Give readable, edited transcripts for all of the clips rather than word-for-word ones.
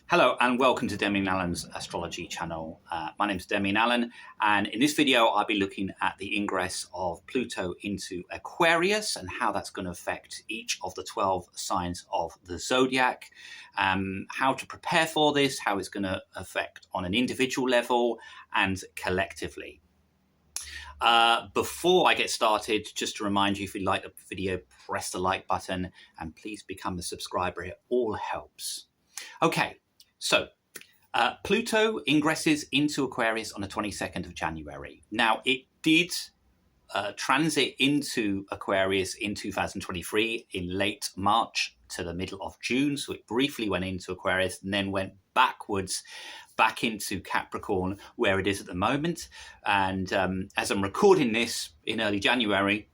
Hello and welcome to Demian Allan's astrology channel. My name is Demian Allan, and in this video I'll be looking at the ingress of Pluto into Aquarius and how that's going to affect each of the 12 signs of the zodiac, how to prepare for this, how it's going to affect on an individual level and collectively. Before I get started, just to remind you, if you like the video, press the like button and please become a subscriber. It all helps. Okay. So, Pluto ingresses into Aquarius on the 22nd of January. Now, it did transit into Aquarius in 2023 in late March to the middle of June. So it briefly went into Aquarius and then went backwards back into Capricorn, where it is at the moment. And as I'm recording this in early January,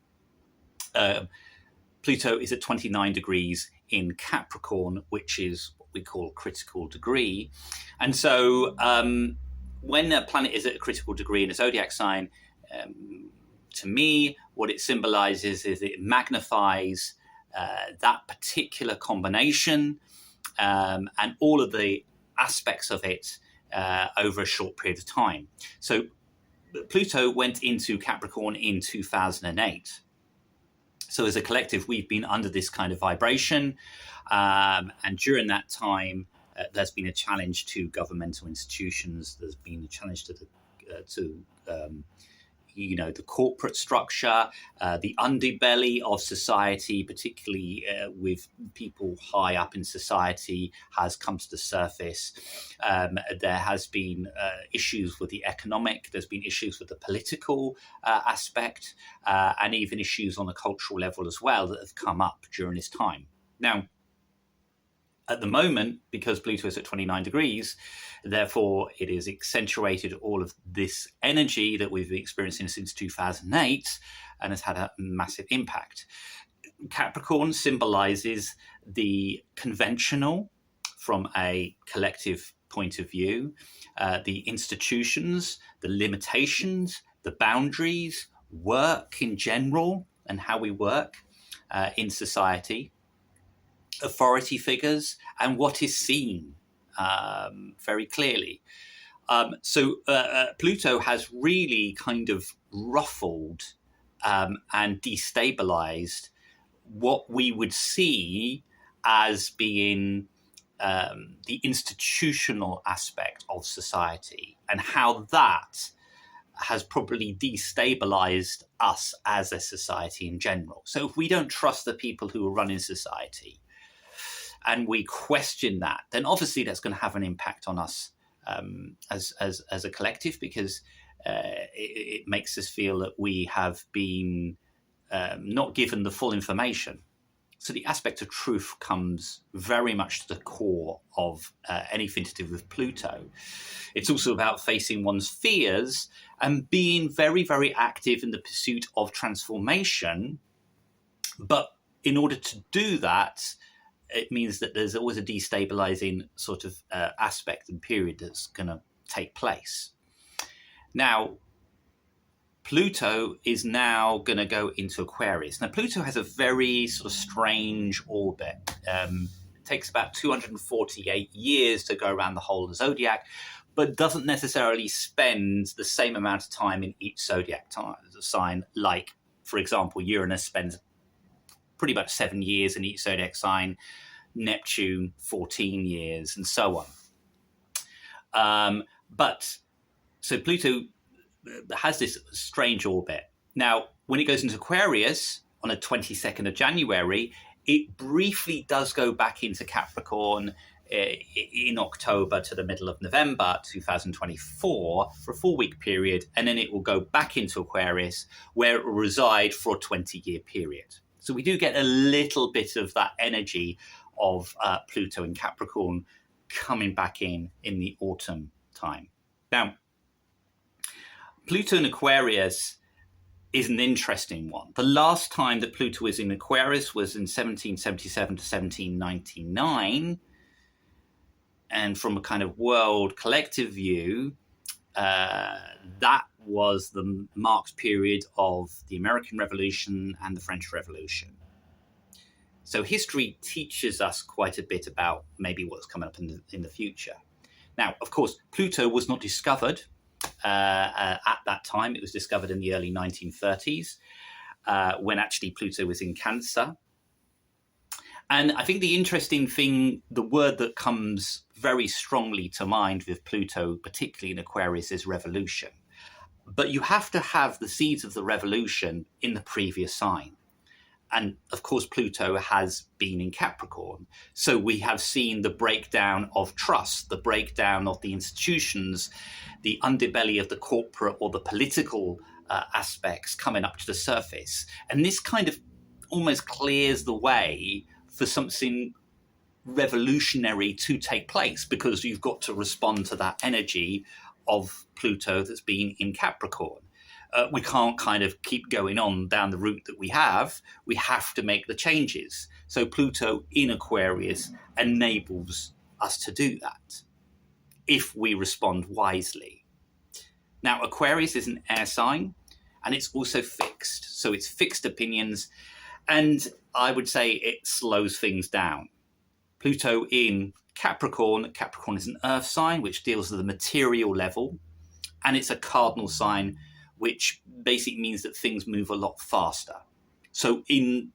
Pluto is at 29 degrees in Capricorn, which is what we call critical degree. And so when a planet is at a critical degree in a zodiac sign, to me, what it symbolizes is it magnifies that particular combination and all of the aspects of it over a short period of time. So Pluto went into Capricorn in 2008. So as a collective, we've been under this kind of vibration. And during that time, there's been a challenge to governmental institutions. There's been a challenge to the corporate structure, the underbelly of society, particularly with people high up in society, has come to the surface. There has been issues with the economic, there's been issues with the political aspect, and even issues on a cultural level as well that have come up during this time. Now, at the moment, because Pluto is at 29 degrees, therefore it is accentuated all of this energy that we've been experiencing since 2008 and has had a massive impact. Capricorn symbolizes the conventional from a collective point of view, the institutions, the limitations, the boundaries, work in general and how we work in society, authority figures, and what is seen very clearly. So Pluto has really kind of ruffled and destabilized what we would see as being the institutional aspect of society, and how that has probably destabilized us as a society in general. So if we don't trust the people who are running society, and we question that, then obviously that's going to have an impact on us as a collective, because it makes us feel that we have been not given the full information. So the aspect of truth comes very much to the core of anything to do with Pluto. It's also about facing one's fears and being very, very active in the pursuit of transformation. But in order to do that, it means that there's always a destabilizing sort of aspect and period that's going to take place. Now, Pluto is now going to go into Aquarius. Now, Pluto has a very sort of strange orbit. It takes about 248 years to go around the whole of the zodiac, but doesn't necessarily spend the same amount of time in each zodiac sign. Like, for example, Uranus spends pretty much 7 years in each zodiac sign, Neptune 14 years, and so on. So Pluto has this strange orbit. Now, when it goes into Aquarius on the 22nd of January, it briefly does go back into Capricorn in October to the middle of November 2024 for a 4-week period, and then it will go back into Aquarius, where it will reside for a 20-year period. So we do get a little bit of that energy of Pluto in Capricorn coming back in the autumn time. Now, Pluto in Aquarius is an interesting one. The last time that Pluto was in Aquarius was in 1777 to 1799. And from a kind of world collective view, that was the marked period of the American Revolution and the French Revolution. So history teaches us quite a bit about maybe what's coming up in the future. Now, of course, Pluto was not discovered at that time. It was discovered in the early 1930s when actually Pluto was in Cancer. And I think the interesting thing, the word that comes very strongly to mind with Pluto, particularly in Aquarius, is revolution. But you have to have the seeds of the revolution in the previous sign. And of course, Pluto has been in Capricorn. So we have seen the breakdown of trust, the breakdown of the institutions, the underbelly of the corporate or the political aspects coming up to the surface. And this kind of almost clears the way for something revolutionary to take place, because you've got to respond to that energy of Pluto that's been in Capricorn. We can't kind of keep going on down the route that we have. We have to make the changes. So Pluto in Aquarius enables us to do that if we respond wisely. Now, Aquarius is an air sign, and it's also fixed. So it's fixed opinions, and I would say it slows things down. Pluto in Capricorn. Capricorn is an earth sign, which deals with the material level, and it's a cardinal sign, which basically means that things move a lot faster. So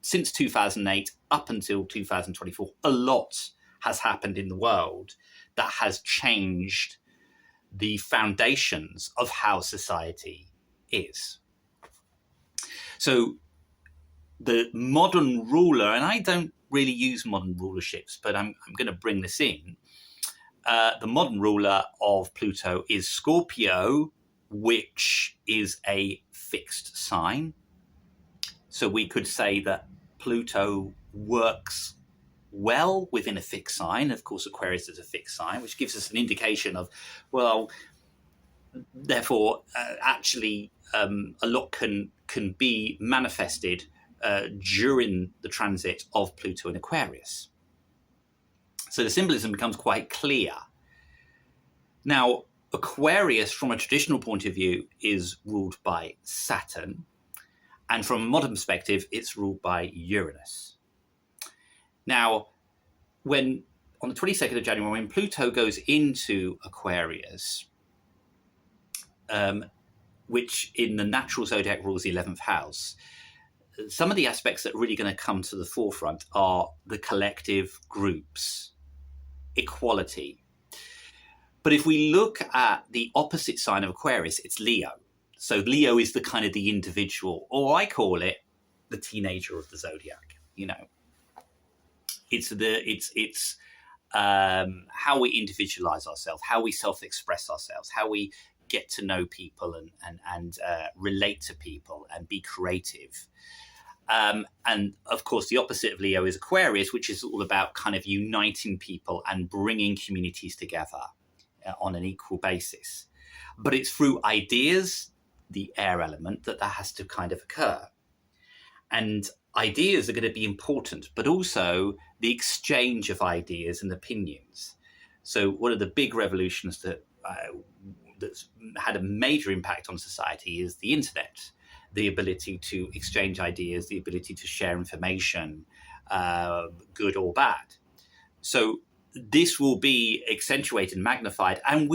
since 2008 up until 2024, a lot has happened in the world that has changed the foundations of how society is. So the modern ruler, and I don't really use modern rulerships, but I'm going to bring this in. The modern ruler of Pluto is Scorpio, which is a fixed sign. So we could say that Pluto works well within a fixed sign. Of course, Aquarius is a fixed sign, which gives us an indication of, well, therefore, actually, a lot can be manifested during the transit of Pluto in Aquarius. So the symbolism becomes quite clear. Now, Aquarius, from a traditional point of view, is ruled by Saturn. And from a modern perspective, it's ruled by Uranus. Now, on the 22nd of January, when Pluto goes into Aquarius, which in the natural zodiac rules the 11th house, some of the aspects that are really going to come to the forefront are the collective, groups, equality. But if we look at the opposite sign of Aquarius, it's Leo. So Leo is the kind of the individual, or I call it the teenager of the zodiac. You know, it's how we individualize ourselves, how we self-express ourselves, how we get to know people and relate to people and be creative. And of course, the opposite of Leo is Aquarius, which is all about kind of uniting people and bringing communities together on an equal basis. But it's through ideas, the air element, that has to kind of occur. And ideas are going to be important, but also the exchange of ideas and opinions. So one of the big revolutions that's had a major impact on society is the internet. The ability to exchange ideas, the ability to share information, good or bad. So this will be accentuated and magnified, and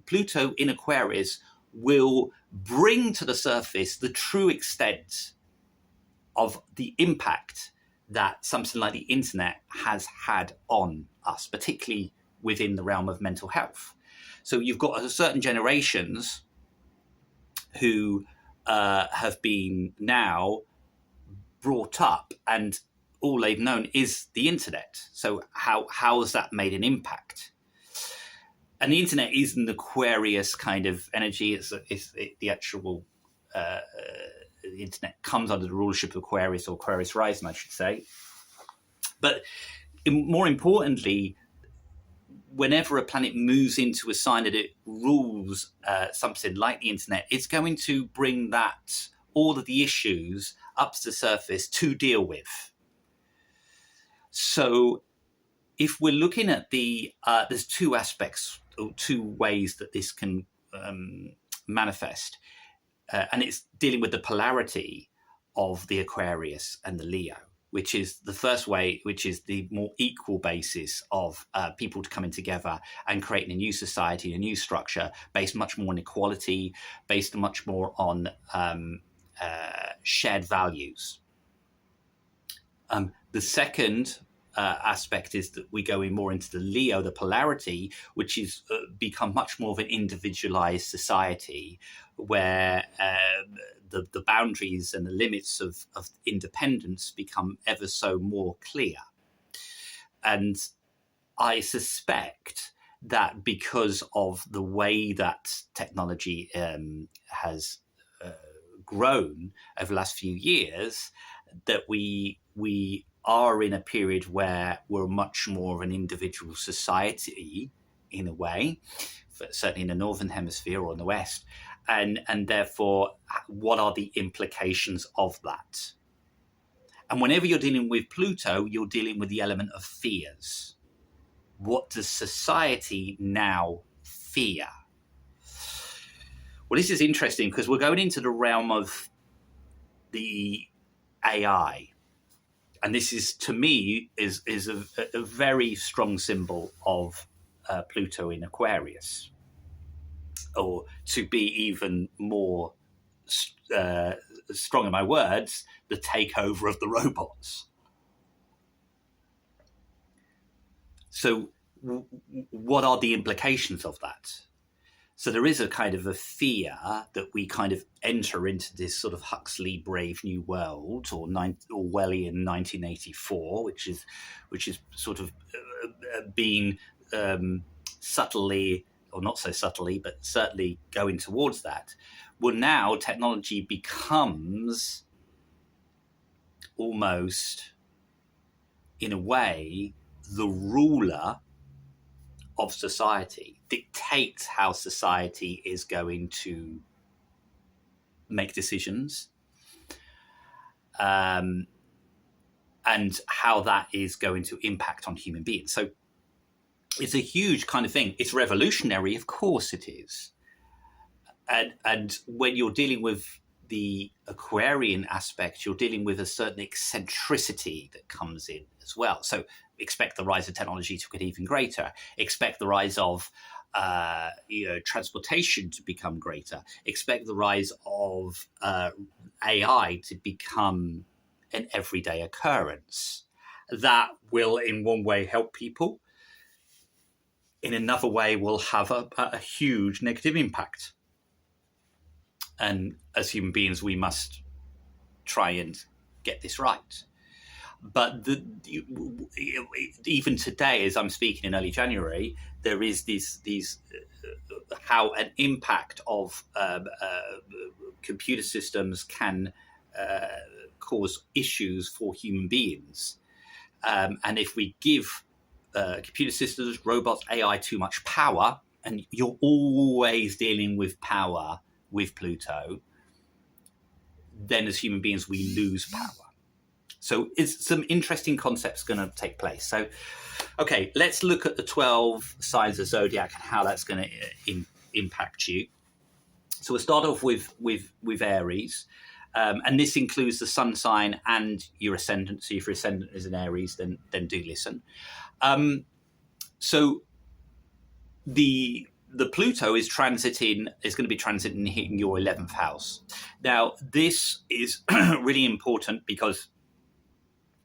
Pluto in Aquarius will bring to the surface the true extent of the impact that something like the internet has had on us, particularly within the realm of mental health. So you've got certain generations who have been now brought up and all they've known is the internet. So how has that made an impact? And the internet is an Aquarius kind of energy. The actual the internet comes under the rulership of Aquarius, or Aquarius rising, I should say. But more importantly, whenever a planet moves into a sign that it rules something like the internet, it's going to bring all of the issues up to the surface to deal with. So if we're looking at there's two aspects, or two ways that this can manifest. And it's dealing with the polarity of the Aquarius and the Leo, which is the first way, which is the more equal basis of people to coming together and creating a new society, a new structure based much more on equality, based much more on shared values. The second aspect is that we go in more into the Leo, the polarity, which is become much more of an individualized society where the boundaries and the limits of independence become ever so more clear. And I suspect that because of the way that technology has grown over the last few years, that we are in a period where we're much more of an individual society in a way, certainly in the Northern Hemisphere or in the West. And therefore, what are the implications of that? And whenever you're dealing with Pluto, you're dealing with the element of fears. What does society now fear? Well, this is interesting because we're going into the realm of the AI. And this is, to me, is a very strong symbol of Pluto in Aquarius. Or to be even more strong in my words, the takeover of the robots. So what are the implications of that? So there is a kind of a fear that we kind of enter into this sort of Huxley Brave New World or Orwellian 1984, which is sort of being subtly, or not so subtly, but certainly going towards that. Well, now technology becomes almost, in a way, the ruler of society, dictates how society is going to make decisions, and how that is going to impact on human beings. So it's a huge kind of thing. It's revolutionary, of course it is. And when you're dealing with the Aquarian aspect, you're dealing with a certain eccentricity that comes in as well. So expect the rise of technology to get even greater. Expect the rise of transportation to become greater. Expect the rise of AI to become an everyday occurrence. That will, in one way, help people. In another way, will have a huge negative impact. And as human beings, we must try and get this right. But even today, as I'm speaking in early January, there is these how an impact of computer systems can cause issues for human beings. And if we give computer systems, robots, AI too much power, and you're always dealing with power with Pluto, then as human beings, we lose power. So it's some interesting concepts going to take place. So, okay, let's look at the 12 signs of zodiac and how that's going to impact you. So we'll start off with Aries. And this includes the sun sign and your ascendant. So if your ascendant is in Aries, then do listen. So the Pluto is going to be transiting hitting your 11th house. Now, this is really important because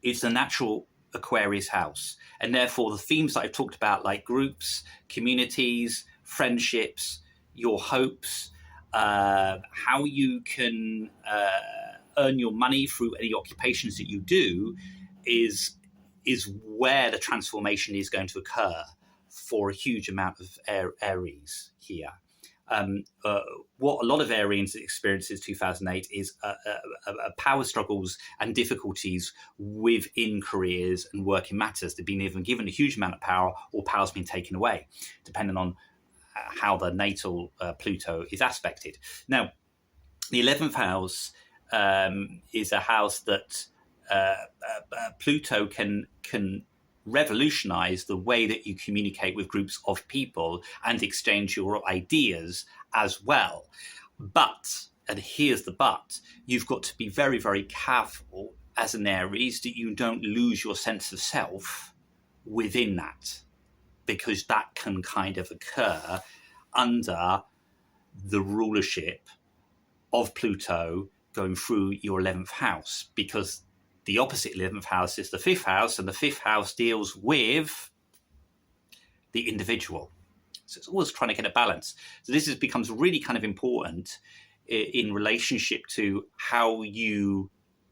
it's the natural Aquarius house. And therefore, the themes that I've talked about, like groups, communities, friendships, your hopes, how you can earn your money through any occupations that you do, is where the transformation is going to occur for a huge amount of Aries here. What a lot of Arians experiences 2008 is power struggles and difficulties within careers and working matters. They've been even given a huge amount of power, or power's been taken away, depending on how the natal Pluto is aspected. Now, the 11th house is a house that Pluto can revolutionize the way that you communicate with groups of people and exchange your ideas as well. But, and here's the but, you've got to be very, very careful as an Aries that you don't lose your sense of self within that, because that can kind of occur under the rulership of Pluto going through your 11th house, because the opposite 11th house is the 5th house, and the 5th house deals with the individual. So it's always trying to get a balance. So this becomes really kind of important in relationship to how you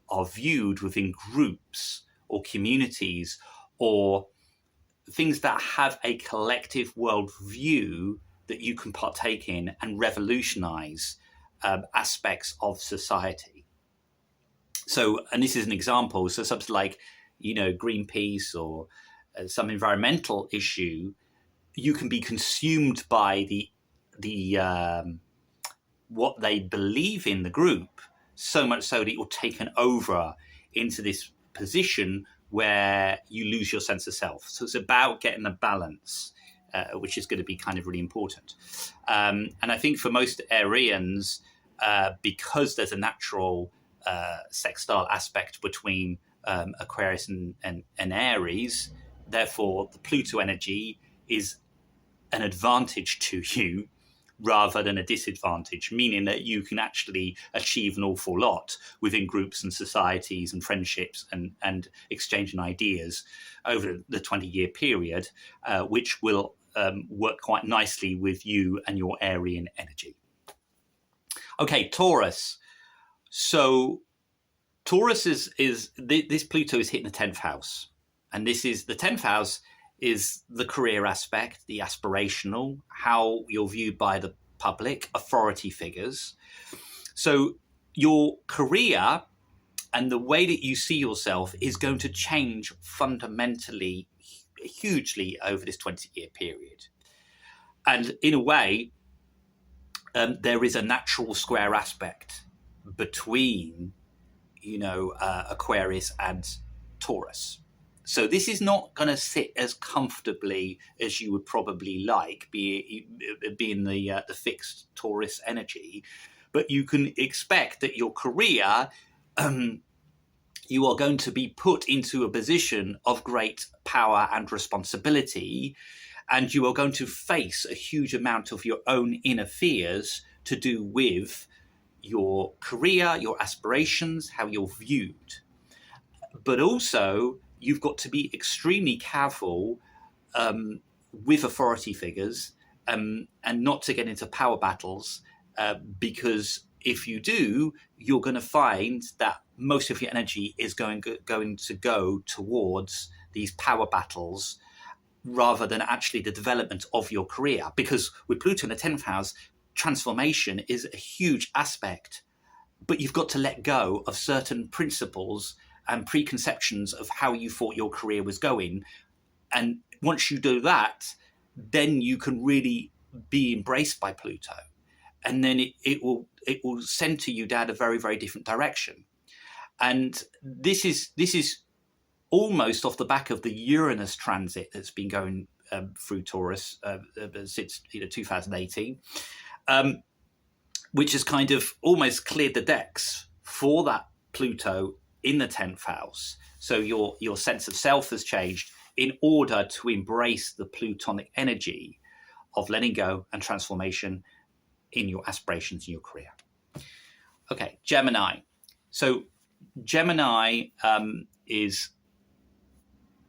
are viewed within groups or communities or things that have a collective worldview that you can partake in and revolutionize aspects of society. So, and this is an example. So something like, Greenpeace or some environmental issue, you can be consumed by the what they believe in the group, so much so that you're taken over into this position where you lose your sense of self. So it's about getting a balance, which is going to be kind of really important. And I think for most Arians, because there's a natural sextile aspect between Aquarius and Aries, therefore the Pluto energy is an advantage to you rather than a disadvantage, meaning that you can actually achieve an awful lot within groups and societies and friendships and exchanging ideas over the 20-year period, which will work quite nicely with you and your Arian energy. Okay, Taurus. So Taurus is this Pluto is hitting the 10th house, and this is the 10th house is the career aspect, the aspirational, how you're viewed by the public, authority figures. So your career and the way that you see yourself is going to change fundamentally, hugely over this 20-year period. And in a way, there is a natural square aspect between, Aquarius and Taurus. So this is not going to sit as comfortably as you would probably like, being the fixed Taurus energy. But you can expect that your career, you are going to be put into a position of great power and responsibility, and you are going to face a huge amount of your own inner fears to do with your career, your aspirations, how you're viewed. But also, you've got to be extremely careful with authority figures and not to get into power battles, because if you do, you're going to find that most of your energy is going to go towards these power battles rather than actually the development of your career. Because with Pluto in the 10th house, transformation is a huge aspect, but you've got to let go of certain principles and preconceptions of how you thought your career was going. And once you do that, then you can really be embraced by Pluto. And then it will center you down a very, very different direction. And this is almost off the back of the Uranus transit that's been going through Taurus since 2018, which has kind of almost cleared the decks for that Pluto in the 10th house. So your sense of self has changed in order to embrace the Plutonic energy of letting go and transformation in your aspirations in your career. Okay, Gemini. So Gemini is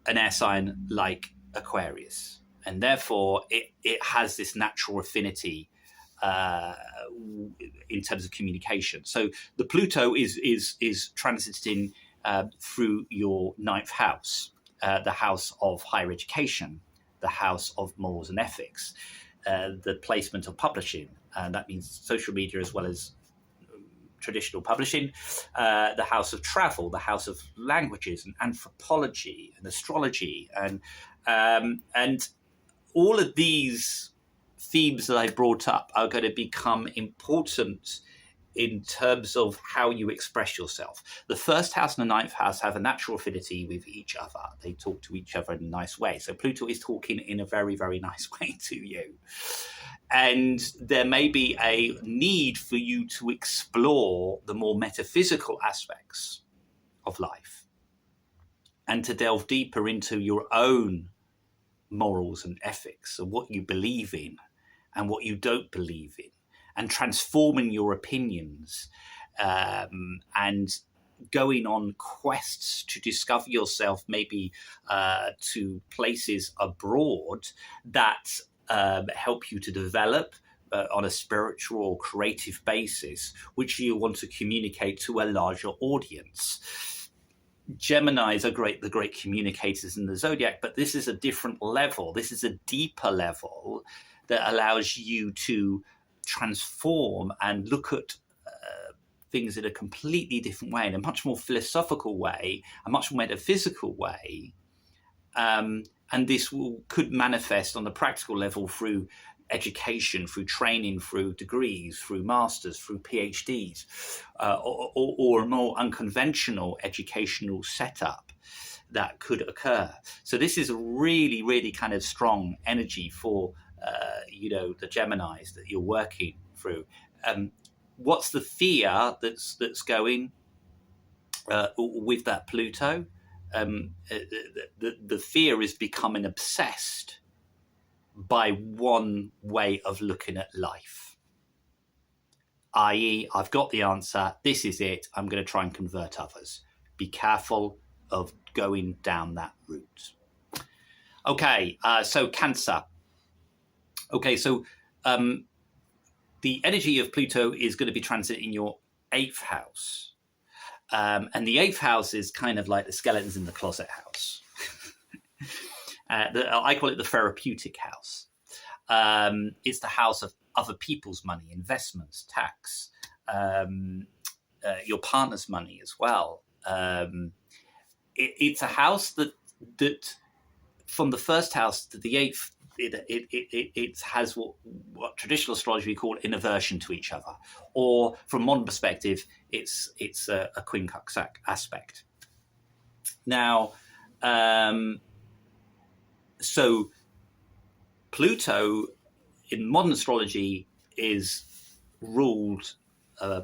an air sign like Aquarius, and therefore it has this natural affinity in terms of communication. So the Pluto is transiting through your 9th house, the house of higher education, the house of morals and ethics, the placement of publishing, and that means social media as well as traditional publishing, the house of travel, the house of languages and anthropology and astrology, and all of these themes that I brought up are going to become important in terms of how you express yourself. The 1st house and the 9th house have a natural affinity with each other. They talk to each other in a nice way. So Pluto is talking in a very, very nice way to you. And there may be a need for you to explore the more metaphysical aspects of life, and to delve deeper into your own morals and ethics and what you believe in and what you don't believe in, and transforming your opinions, and going on quests to discover yourself, maybe to places abroad that help you to develop on a spiritual or creative basis, which you want to communicate to a larger audience. Geminis are the great communicators in the zodiac, but this is a different level. This is a deeper level that allows you to transform and look at things in a completely different way, in a much more philosophical way, a much more metaphysical way. And this could manifest on the practical level through education, through training, through degrees, through masters, through PhDs, or a more unconventional educational setup that could occur. So this is a really, really kind of strong energy for, the Geminis that you're working through. What's the fear that's going with that Pluto? The fear is becoming obsessed by one way of looking at life, i.e., I've got the answer, this is it, I'm going to try and convert others. Be careful of going down that route. Okay, so Cancer. Okay, so the energy of Pluto is going to be transiting your 8th house. And the 8th house is kind of like the skeletons in the closet house. I call it the therapeutic house. It's the house of other people's money, investments, tax, your partner's money as well. It's a house that from the 1st house to the 8th, it has what traditional astrology we call an aversion to each other, or from modern perspective, it's a quincunx aspect. Now, so Pluto in modern astrology is ruled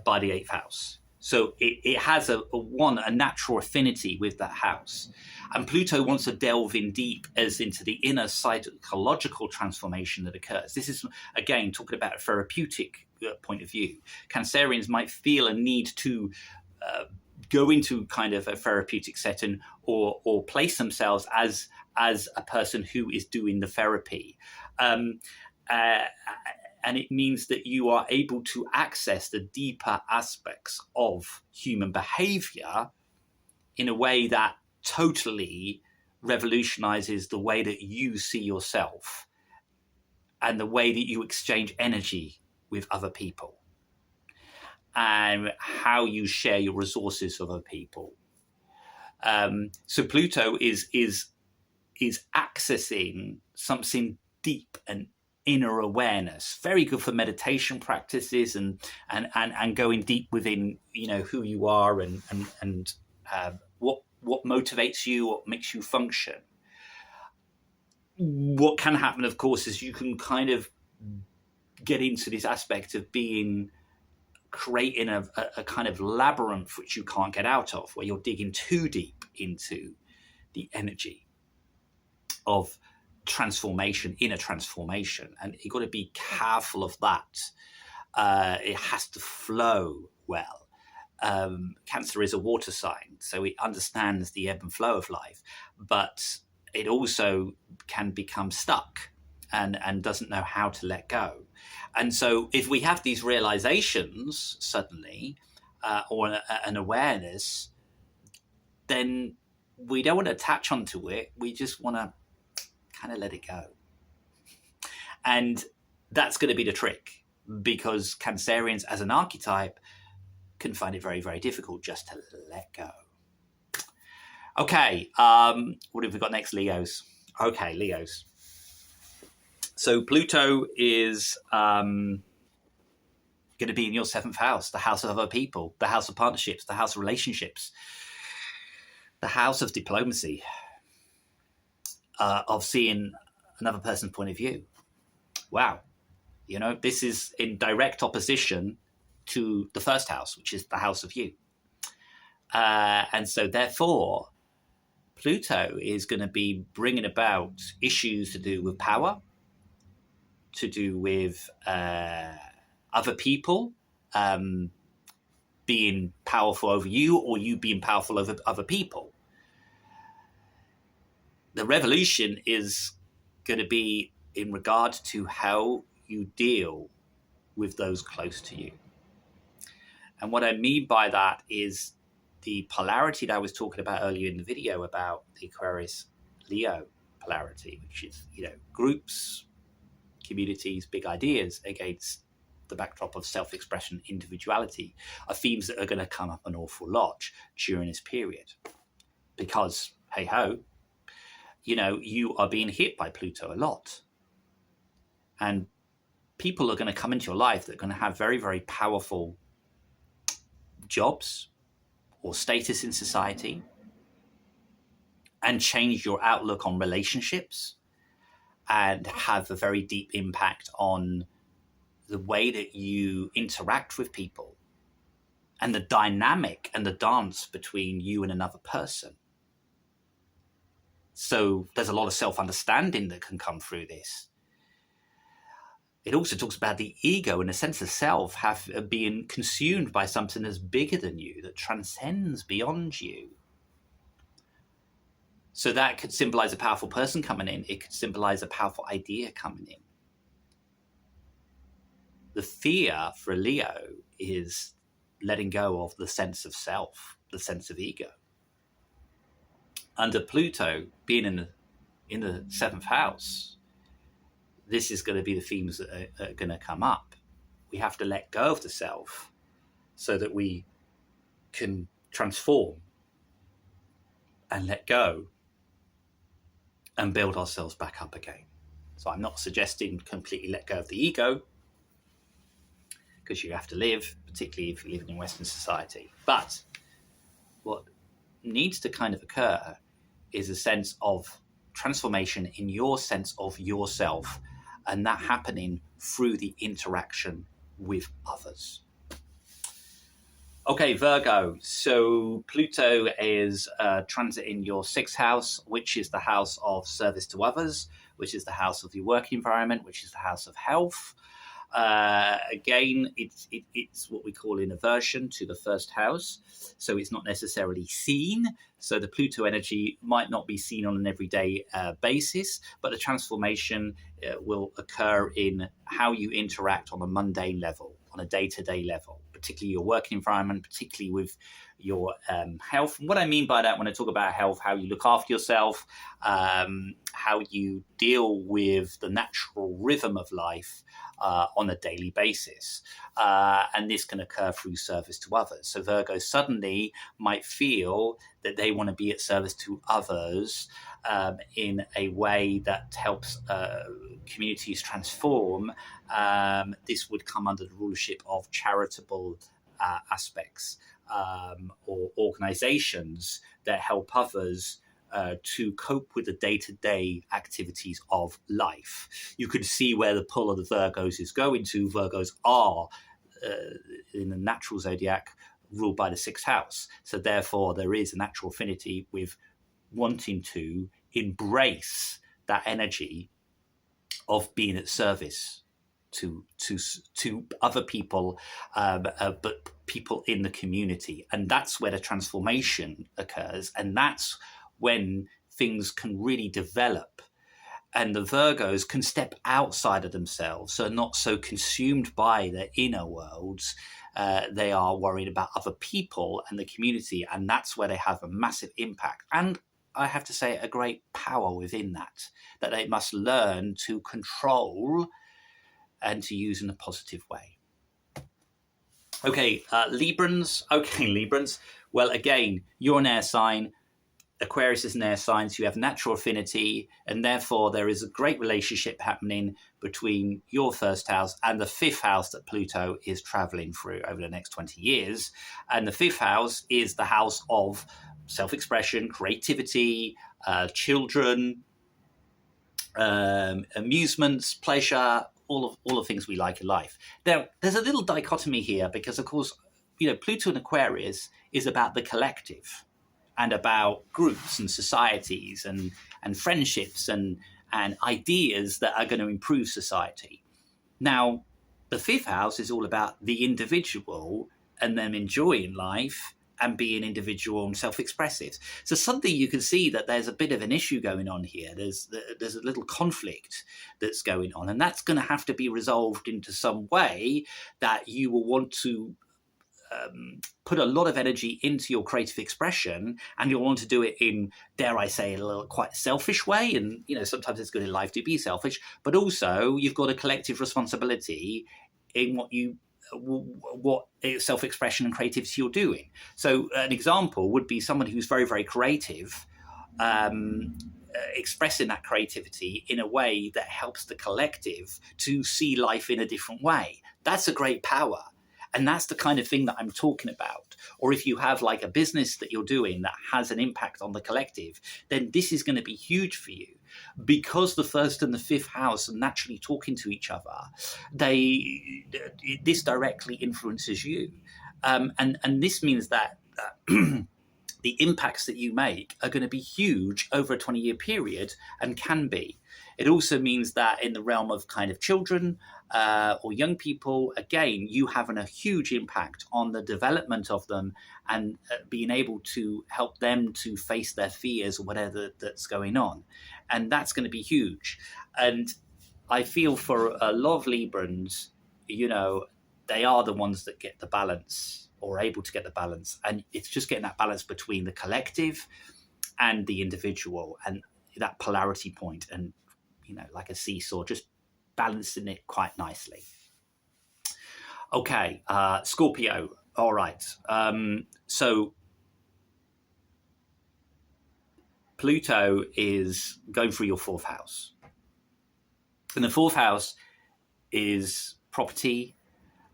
by the 8th house. So it has a natural affinity with that house. And Pluto wants to delve in deep as into the inner psychological transformation that occurs. This is, again, talking about a therapeutic point of view. Cancerians might feel a need to go into kind of a therapeutic setting or place themselves as a person who is doing the therapy. And it means that you are able to access the deeper aspects of human behavior in a way that totally revolutionizes the way that you see yourself and the way that you exchange energy with other people and how you share your resources with other people. So Pluto is accessing something deep and inner awareness, very good for meditation practices and going deep within, who you are and what motivates you, what makes you function. What can happen, of course, is you can kind of get into this aspect of creating a kind of labyrinth which you can't get out of, where you're digging too deep into the energy of transformation, inner transformation, and you've got to be careful of that. It has to flow well. Cancer is a water sign, so it understands the ebb and flow of life, but it also can become stuck and doesn't know how to let go. And so if we have these realizations suddenly, or an awareness, then we don't want to attach onto it. We just want to kind of let it go. And that's going to be the trick, because Cancerians as an archetype can find it very, very difficult just to let go. Okay, what have we got next? Leos. Okay, Leos. So Pluto is going to be in your 7th house, the house of other people, the house of partnerships, the house of relationships, the house of diplomacy, of seeing another person's point of view. Wow. This is in direct opposition to the 1st house, which is the house of you. And so therefore, Pluto is going to be bringing about issues to do with power, to do with other people being powerful over you, or you being powerful over other people. The revolution is going to be in regard to how you deal with those close to you. And what I mean by that is the polarity that I was talking about earlier in the video about the Aquarius Leo polarity, which is, groups, communities, big ideas against the backdrop of self-expression, individuality, are themes that are going to come up an awful lot during this period. Because, hey ho, you are being hit by Pluto a lot. And people are going to come into your life that are going to have very, very powerful jobs or status in society, and change your outlook on relationships, and have a very deep impact on the way that you interact with people and the dynamic and the dance between you and another person. So there's a lot of self-understanding that can come through this. It also talks about the ego and a sense of self being consumed by something that's bigger than you, that transcends beyond you. So that could symbolize a powerful person coming in. It could symbolize a powerful idea coming in. The fear for a Leo is letting go of the sense of self, the sense of ego. Under Pluto being in the seventh house, this is going to be the themes that are going to come up. We have to let go of the self so that we can transform and let go and build ourselves back up again. So I'm not suggesting completely let go of the ego, because you have to live, particularly if you're living in Western society. But what needs to kind of occur is a sense of transformation in your sense of yourself, and that happening through the interaction with others. Okay, Virgo. So Pluto is transiting your sixth house, which is the house of service to others, which is the house of your work environment, which is the house of health. Again, it's what we call an aversion to the first house, so it's not necessarily seen. So the Pluto energy might not be seen on an everyday basis, but the transformation will occur in how you interact on a mundane level, on a day-to-day level, particularly your work environment, particularly with your health. And what I mean by that, when I talk about health, how you look after yourself, how you deal with the natural rhythm of life on a daily basis. And this can occur through service to others. So Virgo suddenly might feel that they want to be at service to others in a way that helps communities transform. This would come under the rulership of charitable aspects or organizations that help others to cope with the day-to-day activities of life. You could see where the pull of the Virgos is going to. Virgos are, in the natural zodiac, ruled by the sixth house. So therefore, there is a natural affinity with wanting to embrace that energy of being at service to other people, but people in the community. And that's where the transformation occurs. And that's when things can really develop. And the Virgos can step outside of themselves, so not so consumed by their inner worlds. They are worried about other people and the community. And that's where they have a massive impact. And I have to say, a great power within that they must learn to control and to use in a positive way. Okay, Librans. Well, again, you're an air sign. Aquarius is an air sign, so you have natural affinity, and therefore there is a great relationship happening between your first house and the fifth house that Pluto is traveling through over the next 20 years. And the fifth house is the house of self-expression, creativity, children, amusements, pleasure, all of things we like in life. Now, there's a little dichotomy here because, of course, Pluto in Aquarius is about the collective and about groups and societies and friendships and ideas that are going to improve society. Now, the fifth house is all about the individual and them enjoying life and being individual and self-expressive. So suddenly you can see that there's a bit of an issue going on here. There's a little conflict that's going on, and that's going to have to be resolved into some way that you will want to put a lot of energy into your creative expression, and you'll want to do it in, dare I say, a little quite selfish way. And sometimes it's good in life to be selfish, but also you've got a collective responsibility in what self-expression and creativity you're doing. So an example would be someone who's very, very creative, expressing that creativity in a way that helps the collective to see life in a different way. That's a great power. And that's the kind of thing that I'm talking about. Or if you have like a business that you're doing that has an impact on the collective, then this is going to be huge for you, because the first and the fifth house are naturally talking to each other. This directly influences you. And this means that the impacts that you make are going to be huge over a 20-year period, and can be. It also means that in the realm of kind of children or young people, again, you having a huge impact on the development of them and being able to help them to face their fears or whatever that's going on. And that's going to be huge. And I feel for a lot of Librans, they are the ones that get the balance, or able to get the balance. And it's just getting that balance between the collective and the individual, and that polarity point, and like a seesaw, just balancing it quite nicely. Okay, Scorpio. All right. So Pluto is going through your fourth house. And the fourth house is property,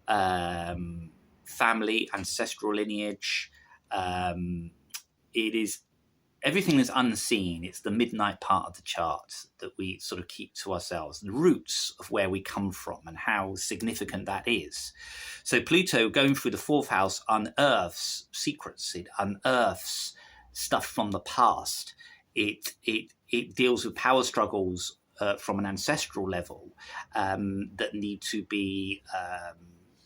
family, ancestral lineage. It is everything that's unseen. It's the midnight part of the chart that we sort of keep to ourselves, the roots of where we come from and how significant that is. So Pluto going through the fourth house unearths secrets. It unearths stuff from the past. It deals with power struggles from an ancestral level that need to be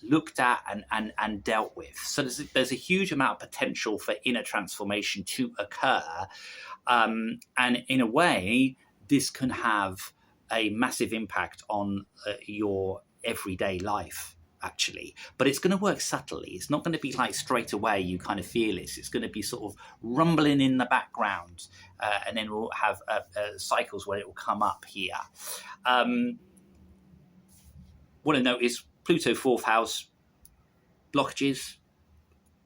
looked at and dealt with. So there's a huge amount of potential for inner transformation to occur. And in a way, this can have a massive impact on your everyday life, actually. But it's going to work subtly. It's not going to be like straight away you kind of feel it. It's going to be sort of rumbling in the background. And then we'll have cycles where it will come up here. What I notice, Pluto fourth house, blockages,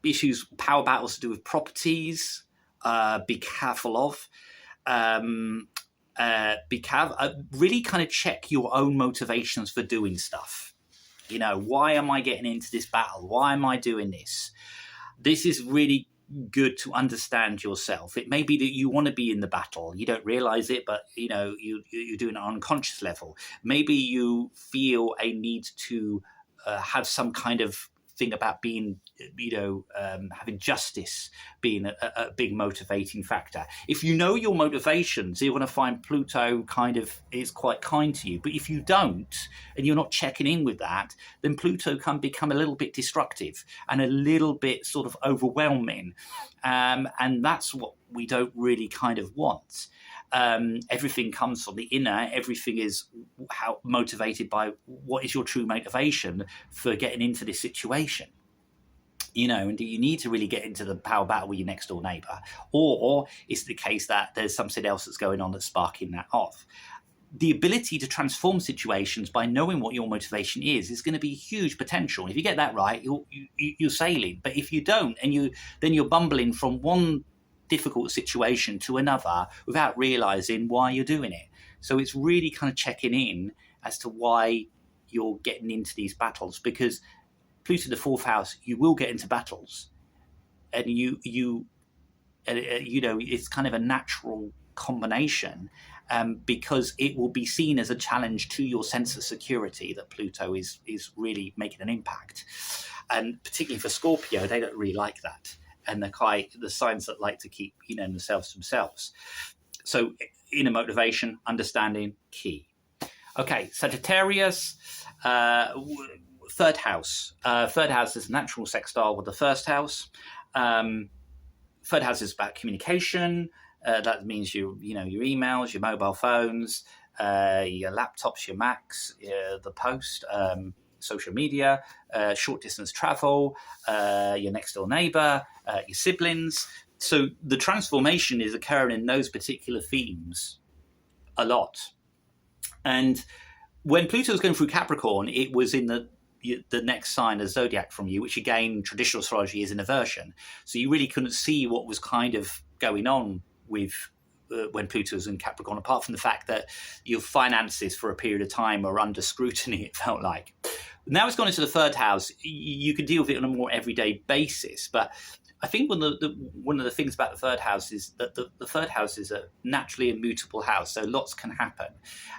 issues, power battles to do with properties. Be careful of. Really kind of check your own motivations for doing stuff. Why am I getting into this battle? Why am I doing this? This is really good to understand yourself. It may be that you want to be in the battle. You don't realize it, but you're doing it on an unconscious level. Maybe you feel a need to have some kind of thing about being, having justice being a big motivating factor. If you know your motivations, you're going to find Pluto kind of is quite kind to you. But if you don't, and you're not checking in with that, then Pluto can become a little bit destructive and a little bit sort of overwhelming. And that's what we don't really kind of want. Everything comes from the inner. Everything is how motivated by what is your true motivation for getting into this situation. And do you need to really get into the power battle with your next door neighbor, or is it the case that there's something else that's going on that's sparking that off? The ability to transform situations by knowing what your motivation is going to be huge potential. If you get that right, you're sailing. But if you don't, and then you're bumbling from one difficult situation to another without realizing why you're doing it. So it's really kind of checking in as to why you're getting into these battles, because Pluto, the fourth house, you will get into battles, and it's kind of a natural combination. because it will be seen as a challenge to your sense of security that Pluto is really making an impact. And particularly for Scorpio, they don't really like that. And they're quite the signs that like to keep themselves to themselves. So inner motivation, understanding, key. Okay, Sagittarius, third house. Third house is a natural sextile with the first house. Third house is about communication. That means your emails, your mobile phones, your laptops, your Macs, the post, social media, short distance travel, your next door neighbor, your siblings. So the transformation is occurring in those particular themes a lot. And when Pluto was going through Capricorn, it was in the next sign of zodiac from you, which again, traditional astrology is an inversion. So you really couldn't see what was kind of going on with when Pluto was in Capricorn, apart from the fact that your finances for a period of time are under scrutiny, it felt like. Now it's gone into the third house. You can deal with it on a more everyday basis. But I think one of the things about the third house is that the third house is a naturally immutable house. So lots can happen.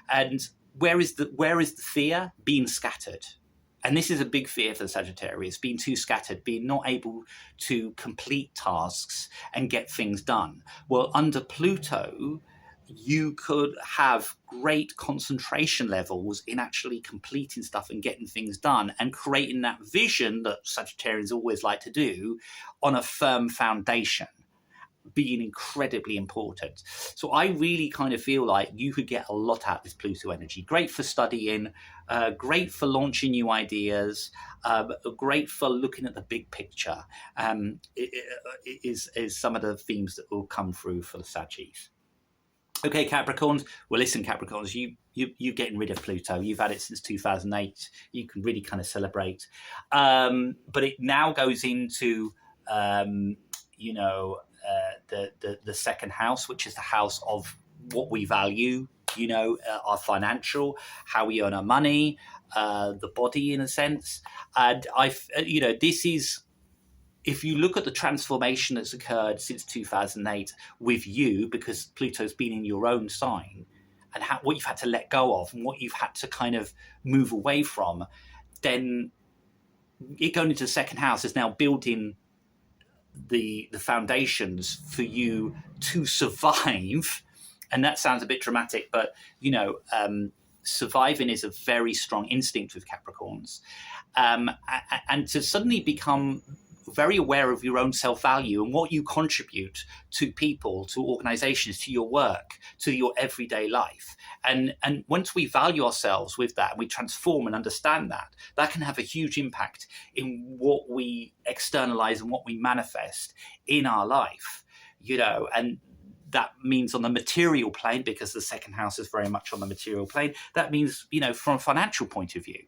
And where is the fear? Being scattered. And this is a big fear for the Sagittarius, being too scattered, being not able to complete tasks and get things done. Well, under Pluto, you could have great concentration levels in actually completing stuff and getting things done and creating that vision that Sagittarians always like to do on a firm foundation, being incredibly important. So I really kind of feel like you could get a lot out of this Pluto energy. Great for studying, great for launching new ideas, great for looking at the big picture. Is some of the themes that will come through for the Saggies. Okay, Capricorns. Well, listen, Capricorns, you're getting rid of Pluto. You've had it since 2008. You can really kind of celebrate. But it now goes into, the second house, which is the house of what we value, our financial, how we earn our money, the body in a sense. And this is, if you look at the transformation that's occurred since 2008 with you, because Pluto's been in your own sign, and what you've had to let go of and what you've had to kind of move away from, then it going into the second house is now building the foundations for you to survive. And that sounds a bit dramatic, but surviving is a very strong instinct with Capricorns, and to suddenly become very aware of your own self-value and what you contribute to people, to organizations, to your work, to your everyday life. And once we value ourselves with that, we transform and understand that can have a huge impact in what we externalize and what we manifest in our life, and that means on the material plane, because the second house is very much on the material plane. That means, from a financial point of view.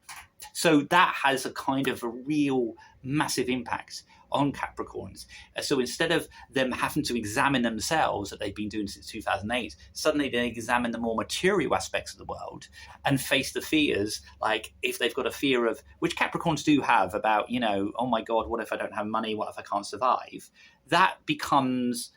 So that has a kind of a real massive impact on Capricorns. So instead of them having to examine themselves that they've been doing since 2008, suddenly they examine the more material aspects of the world and face the fears, like if they've got a fear of, which Capricorns do have, about, oh my God, what if I don't have money? What if I can't survive? That becomes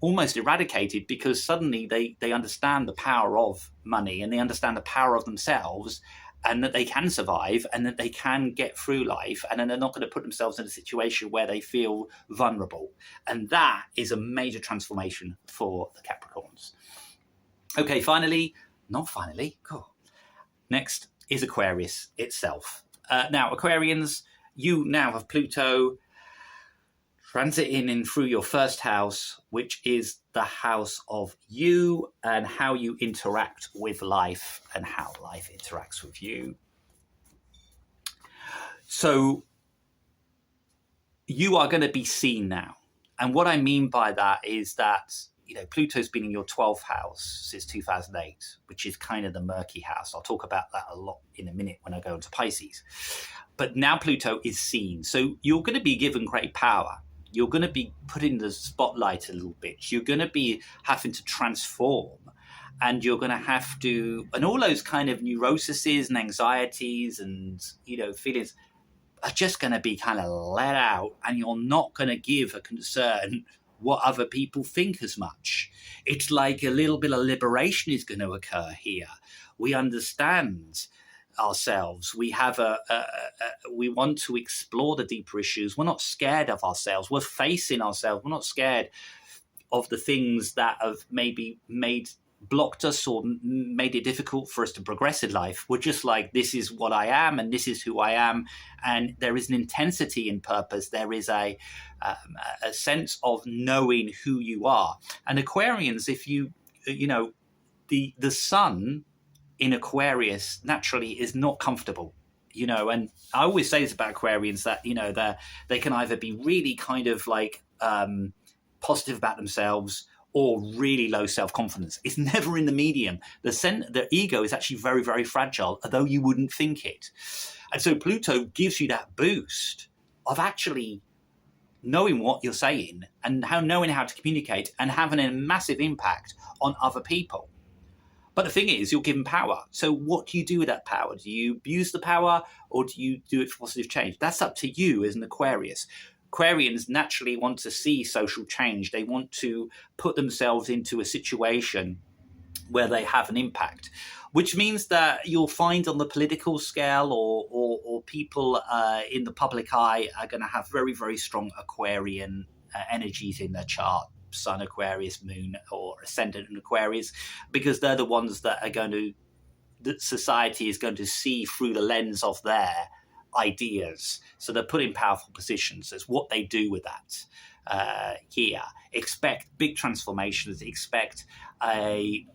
almost eradicated, because suddenly they understand the power of money and they understand the power of themselves, and that they can survive and that they can get through life, and then they're not going to put themselves in a situation where they feel vulnerable. And that is a major transformation for the Capricorns. Okay, next is Aquarius itself. Now, Aquarians, you now have Pluto transiting in through your first house, which is the house of you and how you interact with life and how life interacts with you. So you are going to be seen now. And what I mean by that is that, Pluto's been in your 12th house since 2008, which is kind of the murky house. I'll talk about that a lot in a minute when I go into Pisces. But now Pluto is seen. So you're going to be given great power. You're going to be put in the spotlight a little bit. You're going to be having to transform, and you're going to have to, and all those kind of neuroses and anxieties and, feelings are just going to be kind of let out, and you're not going to give a concern what other people think as much. It's like a little bit of liberation is going to occur here. We understand ourselves. We have we want to explore the deeper issues. We're not scared of ourselves. We're facing ourselves. We're not scared of the things that have maybe blocked us or made it difficult for us to progress in life. We're just like, this is what I am and this is who I am. And there is an intensity in purpose. There is a sense of knowing who you are. And Aquarians, if you know, the sun in Aquarius naturally is not comfortable, you know, and I always say this about Aquarians, that, you know, they can either be really kind of like positive about themselves or really low self-confidence. It's never in the medium. The ego is actually very, very fragile, although you wouldn't think it. And so Pluto gives you that boost of actually knowing what you're saying and knowing how to communicate and having a massive impact on other people. But the thing is, you're given power. So what do you do with that power? Do you abuse the power or do you do it for positive change? That's up to you as an Aquarius. Aquarians naturally want to see social change. They want to put themselves into a situation where they have an impact, which means that you'll find on the political scale or people in the public eye are going to have very, very strong Aquarian energies in their chart. Sun Aquarius, Moon or Ascendant in Aquarius, because they're the ones that society is going to see through the lens of their ideas. So they're put in powerful positions. It's what they do with that here. Expect big transformations. Expect an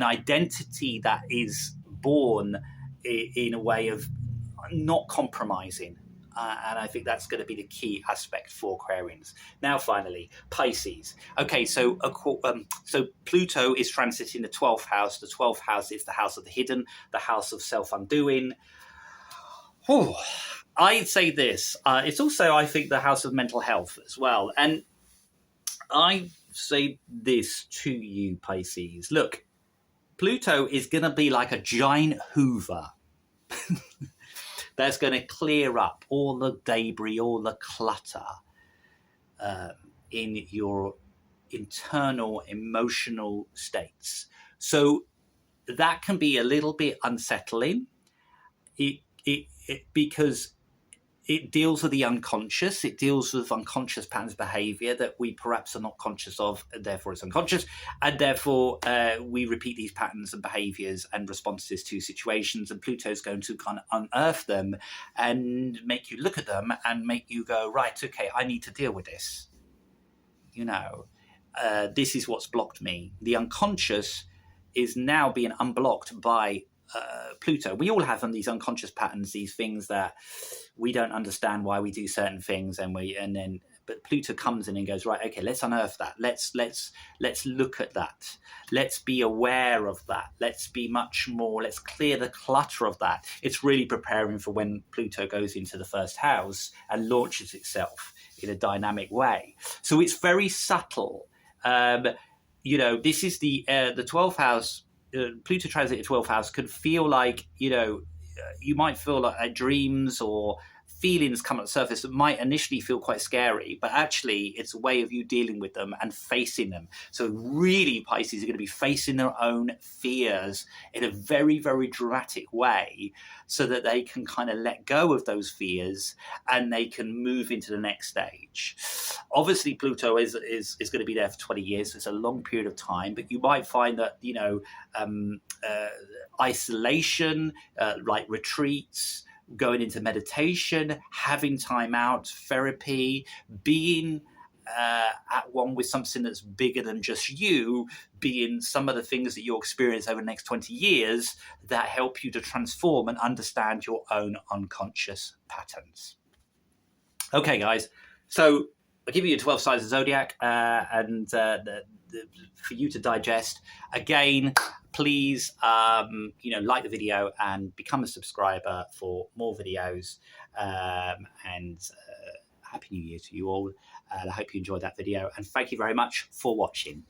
identity that is born in a way of not compromising. And I think that's going to be the key aspect for Aquarians. Now, finally, Pisces. Okay, so Pluto is transiting the 12th house. The 12th house is the house of the hidden, the house of self-undoing. I'd say this. It's also, I think, the house of mental health as well. And I say this to you, Pisces. Look, Pluto is going to be like a giant Hoover. That's going to clear up all the debris, all the clutter in your internal emotional states. So that can be a little bit unsettling. Because it deals with the unconscious. It deals with unconscious patterns of behavior that we perhaps are not conscious of, and therefore it's unconscious. And therefore we repeat these patterns and behaviors and responses to situations. And Pluto is going to kind of unearth them and make you look at them and make you go, right, okay, I need to deal with this. You know, this is what's blocked me. The unconscious is now being unblocked by Pluto. We all have these unconscious patterns, these things that we don't understand why we do certain things, but Pluto comes in and goes, right, okay, let's unearth that. Let's look at that. Let's be aware of that. Let's clear the clutter of that. It's really preparing for when Pluto goes into the first house and launches itself in a dynamic way. So it's very subtle. You know, this is the 12th house. Pluto transit to 12th house could feel like, you know, you might feel like dreams or feelings come at the surface that might initially feel quite scary, but actually it's a way of you dealing with them and facing them. So really, Pisces are going to be facing their own fears in a very, very dramatic way so that they can kind of let go of those fears and they can move into the next stage. Obviously, Pluto is going to be there for 20 years. So it's a long period of time, but you might find that, you know, isolation, like retreats, going into meditation, having time out, therapy, being at one with something that's bigger than just you, being some of the things that you'll experience over the next 20 years that help you to transform and understand your own unconscious patterns. Okay, guys. So I'll give you 12 signs of zodiac and for you to digest. Again, please, like the video and become a subscriber for more videos. And Happy New Year to you all. I hope you enjoyed that video. And thank you very much for watching.